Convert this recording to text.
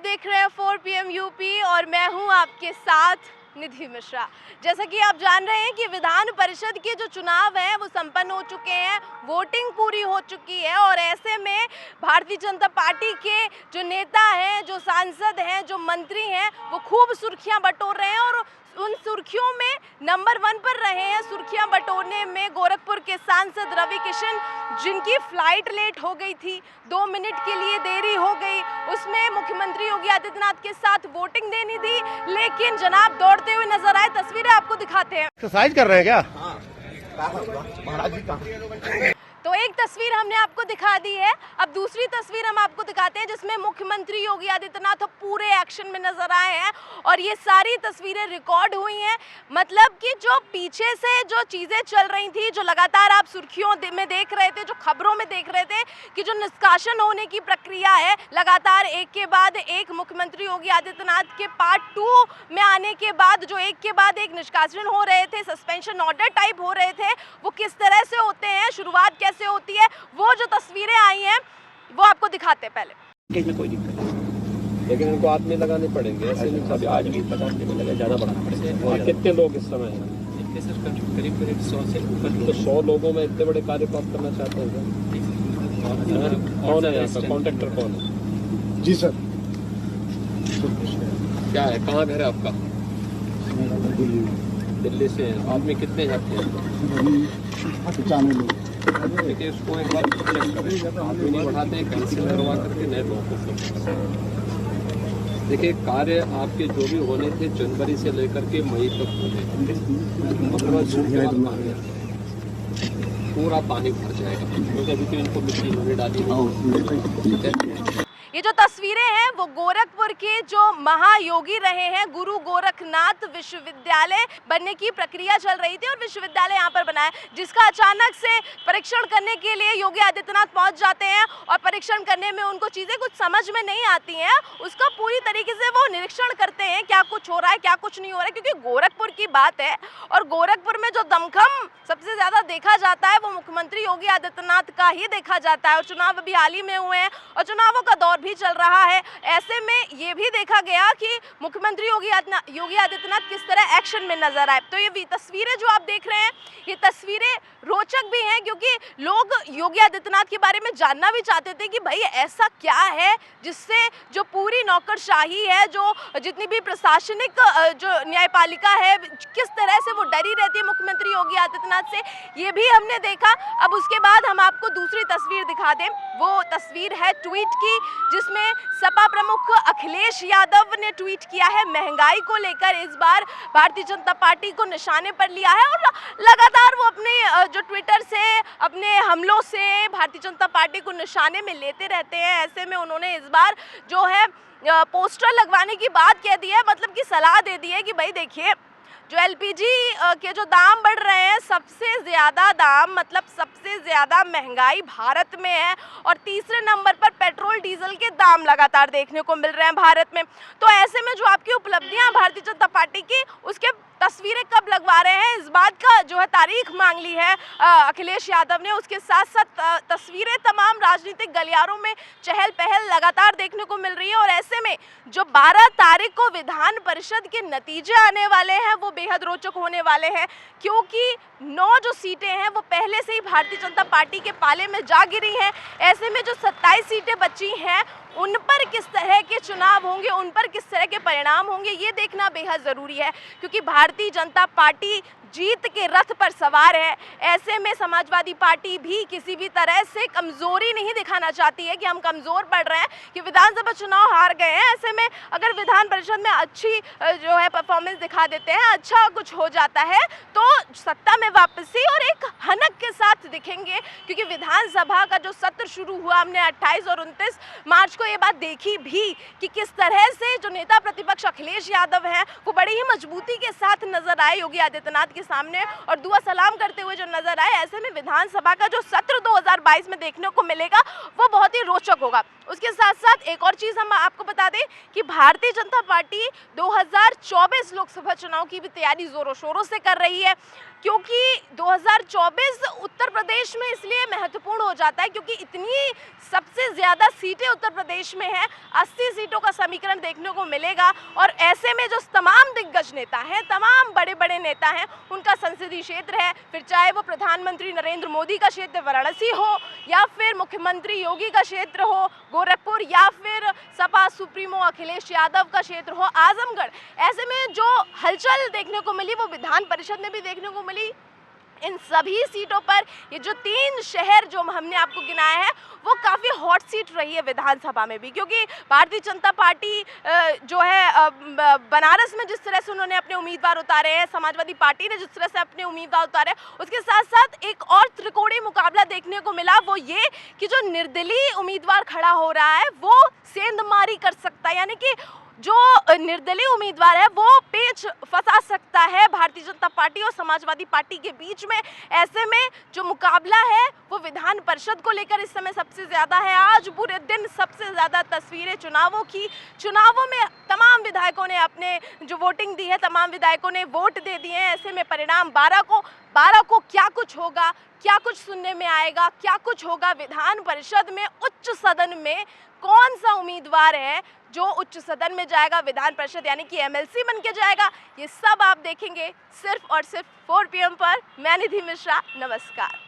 देख रहे हैं 4 PM यूपी और मैं हूं आपके साथ निधि मिश्रा। जैसा कि आप जान रहे हैं कि विधान परिषद के जो चुनाव हैं वो संपन्न हो चुके हैं, वोटिंग पूरी हो चुकी है और ऐसे में भारतीय जनता पार्टी के जो नेता हैं, जो सांसद हैं, जो मंत्री हैं, वो खूब सुर्खियां बटोर रहे हैं और उन सुर्खियों में नंबर 1 पर रहे हैं सुर्खियां बटोरने में गोरखपुर के सांसद रवि किशन, जिनकी फ्लाइट लेट हो गई थी, 2 मिनट के लिए देरी हो गई। उसमें मुख्यमंत्री योगी आदित्यनाथ के साथ वोटिंग देनी थी, लेकिन जनाब दौड़ते हुए नजर आए। तस्वीरें आपको दिखाते हैं। एक्सरसाइज कर रहे हैं क्या? महाराज जी कहाँ? तो एक तस्वीर हमने आपको दिखा दी है, अब दूसरी तस्वीर हम आपको दिखाते हैं जिसमें मुख्यमंत्री योगी आदित्यनाथ पूरे एक्शन में नजर आए हैं और ये सारी तस्वीरें रिकॉर्ड हुई हैं। मतलब कि जो पीछे से जो चीज़ें चल रही थी, जो लगातार आप सुर्खियों में देख रहे थे, जो खबरों में देख रहे थे कि जो निष्कासन होने की प्रक्रिया है, लगातार एक के बाद एक मुख्यमंत्री योगी आदित्यनाथ के पार्ट 2 में आने के बाद जो एक के बाद एक निष्कासन हो रहे थे, सस्पेंशन ऑर्डर टाइप हो रहे थे, वो किस तरह से होते हैं, शुरुआत कैसे होती है, वो जो तस्वीरें आई हैं वो आपको दिखाते हैं। पहले कोई दिक्कत नहीं, लेकिन इनको हाथ में लगाने पड़ेंगे, ऐसे नहीं सब आज भी 50 में लगे, ज़्यादा बढ़ाना पड़ेगा। और कितने लोग इस समय हैं? करीब 100 से ऊपर। तो 100 लोगों में इतने बड़े कार्य को आप करना चाहते हैं? कौन है यहाँ का कॉन्ट्रैक्टर, कौन है? जी सर। क्या है, कहाँ घर है आपका? दिल्ली से। आदमी कितने हैं आपके? देखिए इसको एक बार चेक करें, आदमी नहीं बढ़ाते, कैंसिल करवा करके नए लोगों को। देखिए कार्य आपके जो भी होने थे जनवरी से लेकर के मई तक होने, पूरा पानी भर जाएगा क्योंकि अभी तो इनको मिट्टी उन्होंने डाली। ये जो तस्वीरें हैं वो गोरखपुर के जो महायोगी रहे हैं, गुरु गोरखनाथ विश्वविद्यालय बनने की प्रक्रिया चल रही थी और विश्वविद्यालय यहाँ पर बना है, जिसका अचानक से परीक्षण करने के लिए योगी आदित्यनाथ पहुँच जाते हैं और परीक्षण करने में उनको चीज़ें कुछ समझ में नहीं आती हैं, उसका पूरी तरीके से वो निरीक्षण करते हैं क्या कुछ हो रहा है, क्या कुछ नहीं हो रहा है, क्योंकि गोरखपुर की बात है और गोरखपुर में जो दमखम सबसे ज़्यादा देखा जाता है वो मुख्यमंत्री योगी आदित्यनाथ का ही देखा जाता है। और चुनाव अभी हाल ही में हुए हैं और चुनावों का दौर भी चल रहा है, ऐसे में ये भी देखा गया कि मुख्यमंत्री योगी आदित्यनाथ किस तरह एक्शन में नजर आए। तो ये तस्वीरें जो आप देख रहे हैं, ये तस्वीरें रोचक भी हैं क्योंकि लोग योगी आदित्यनाथ के बारे में जानना भी चाहते थे कि भाई ऐसा क्या है जिससे जो पूरी नौकरशाही है, जो जितनी भी प्रशासनिक जो न्यायपालिका है, किस तरह से वो डरी रहती है मुख्यमंत्री योगी आदित्यनाथ से, ये भी हमने देखा। अब उसके बाद हम आपको दूसरी तस्वीर दिखा दें, वो तस्वीर है ट्वीट की, जिसमें सपा प्रमुख अखिलेश यादव ने ट्वीट किया है। महंगाई को लेकर इस बार भारतीय जनता पार्टी को निशाने पर लिया है और लगातार वो अपने जो ट्विटर से अपने हमलों से भारतीय जनता पार्टी को निशाने में लेते रहते हैं। ऐसे में उन्होंने इस बार जो है पोस्टर लगवाने की बात कह दी है, मतलब कि सलाह दे दी है कि भाई देखिए जो LPG के जो दाम बढ़ रहे हैं, सबसे ज़्यादा दाम मतलब सबसे ज़्यादा महंगाई भारत में है और तीसरे नंबर पर पेट्रोल डीजल के दाम लगातार देखने को मिल रहे हैं भारत में। तो ऐसे में जो आपकी उपलब्धियां भारतीय जनता पार्टी की, उसके तस्वीरें कब लगवा रहे हैं, इस बात का जो है तारीख मांग ली है अखिलेश यादव ने। उसके साथ साथ तस्वीरें तमाम राजनीतिक गलियारों में चहल पहल लगातार देखने को मिल रही है और ऐसे में जो 12 तारीख को विधान परिषद के नतीजे आने वाले हैं वो बेहद रोचक होने वाले हैं, क्योंकि 9 जो सीटें हैं वो पहले से ही भारतीय जनता पार्टी के पाले में जा गिरी हैं। ऐसे में जो 27 सीटें बची हैं उन पर किस तरह के चुनाव होंगे, उन पर किस तरह के परिणाम होंगे, ये देखना बेहद ज़रूरी है, क्योंकि भारतीय जनता पार्टी जीत के रथ पर सवार है। ऐसे में समाजवादी पार्टी भी किसी भी तरह से कमज़ोरी नहीं दिखाना चाहती है कि हम कमज़ोर पड़ रहे हैं, कि विधानसभा चुनाव हार गए हैं। ऐसे में अगर विधान परिषद में अच्छी जो है परफॉर्मेंस दिखा देते हैं, अच्छा कुछ हो जाता है, तो सत्ता में वापसी और एक हनक के साथ दिखेंगे, क्योंकि विधानसभा का जो सत्र शुरू हुआ हमने 28 और 29 मार्च को ये बात देखी भी कि किस तरह से जो नेता प्रतिपक्ष अखिलेश यादव हैं वो बड़ी ही मजबूती के साथ नजर आए योगी आदित्यनाथ के सामने और दुआ सलाम करते हुए जो नजर आए। ऐसे में विधानसभा का जो सत्र 2022 में देखने को मिलेगा वो बहुत ही रोचक होगा। उसके साथ साथ एक और चीज़ हम आपको बता दें कि भारतीय जनता पार्टी 2024 लोकसभा चुनाव की भी तैयारी जोरों शोरों से कर रही है। क्योंकि 2024 उत्तर प्रदेश में इसलिए महत्वपूर्ण हो जाता है क्योंकि इतनी सबसे ज़्यादा सीटें उत्तर प्रदेश में हैं, 80 सीटों का समीकरण देखने को मिलेगा। और ऐसे में जो तमाम दिग्गज नेता हैं, तमाम बड़े बड़े नेता हैं, उनका संसदीय क्षेत्र है, फिर चाहे वो प्रधानमंत्री नरेंद्र मोदी का क्षेत्र वाराणसी हो या फिर मुख्यमंत्री योगी का क्षेत्र हो गोरखपुर या फिर सपा सुप्रीमो अखिलेश यादव का क्षेत्र हो आजमगढ़, ऐसे में जो हलचल देखने को मिली वो विधान परिषद में भी देखने को मिली। इन सभी सीटों पर ये जो 3 शहर जो हमने आपको गिनाया है वो काफ़ी हॉट सीट रही है विधानसभा में भी, क्योंकि भारतीय जनता पार्टी जो है बनारस में जिस तरह से उन्होंने अपने उम्मीदवार उतारे हैं, समाजवादी पार्टी ने जिस तरह से अपने उम्मीदवार उतारे, उसके साथ साथ एक और त्रिकोणीय मुकाबला देखने को मिला, वो ये कि जो निर्दलीय उम्मीदवार खड़ा हो रहा है वो सेंधमारी कर सकता है, यानी कि जो निर्दलीय उम्मीदवार है वो पेच फंसा सकता है भारतीय जनता पार्टी और समाजवादी पार्टी के बीच में। ऐसे में जो मुकाबला है वो विधान परिषद को लेकर इस समय सबसे ज़्यादा है। आज पूरे दिन सबसे ज़्यादा तस्वीरें चुनावों की, चुनावों में तमाम विधायकों ने अपने जो वोटिंग दी है, तमाम विधायकों ने वोट दे दिए हैं। ऐसे में परिणाम 12 को क्या कुछ होगा, क्या कुछ सुनने में आएगा, क्या कुछ होगा विधान परिषद में, उच्च सदन में कौन सा उम्मीदवार है जो उच्च सदन में जाएगा, विधान परिषद यानी कि एमएलसी बन के जाएगा, ये सब आप देखेंगे सिर्फ और सिर्फ 4 PM पर। मैं निधि मिश्रा, नमस्कार।